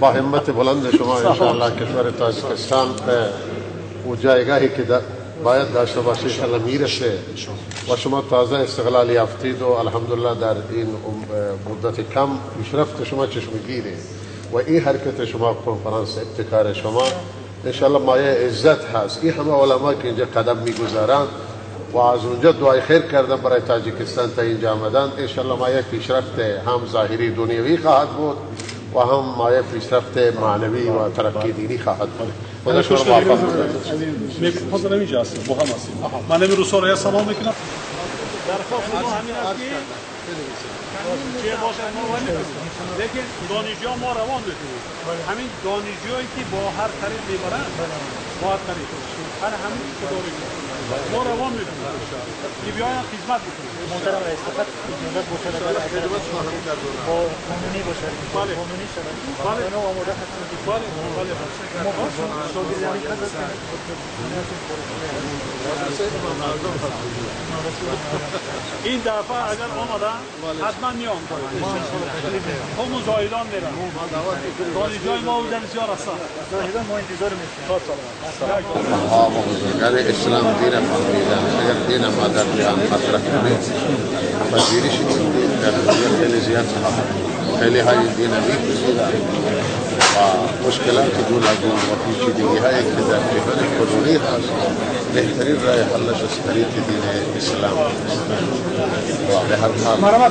با همت بلند شما انشاءالله کشور تاجیکستان و جایگاهی که باید داشته باشه انشاءالله میرسه و شما تازه استقلال یافتید و الحمدلله در این مدت کم پیشرفت شما چشمگیره و این حرکت شما کنفرانس ابتکار شما انشاءالله مایه عزت هست. این همه علما که اینجا قدم میگذارند و از اونجا دعای خیر کردن برای تاجیکستان تا اینجا آمدن انشاءالله مایه پیشرفت هم ظاهری دنیوی خواهد بود و هم مایه پیشرفت معنوی و ترقی دینی خواهد بود. خدا شما موفق کنه. حاضر نمیشه اصلا با هم هستیم. من امروز سوریا سلام میکنم. درخواست ما همین است که چه باشه ما لیکن دانشجویان ما روان بکنیم. همین دانشجویی که با هر طریق میبرن با هر طریق همین که داریم ما روان میکنیم که بیاین خدمت بکنیم. محترم رئیس فقط خدمت باشه با قانونی باشه. بله قانونی شود. بله ما آماده هستیم. بله بله ما شاگردانی هستیم. این دفعه اگر آمدن حتما میان همون زاهدان میرن دانشجوی ما بودن بسیار هستن زاهدان ما انتظار میکنیم. ها بزرگان اسلام دین فهمیدن اگر دین ما در جهان مطرح کنیم پذیرش این دین در دنیا خیلی زیاد خیلی های دین و مشکلات گوناگون و پیچیدگی هایی که در جهان کنونی هست بهترین راه حلش از طریق دین اسلام و به هر حال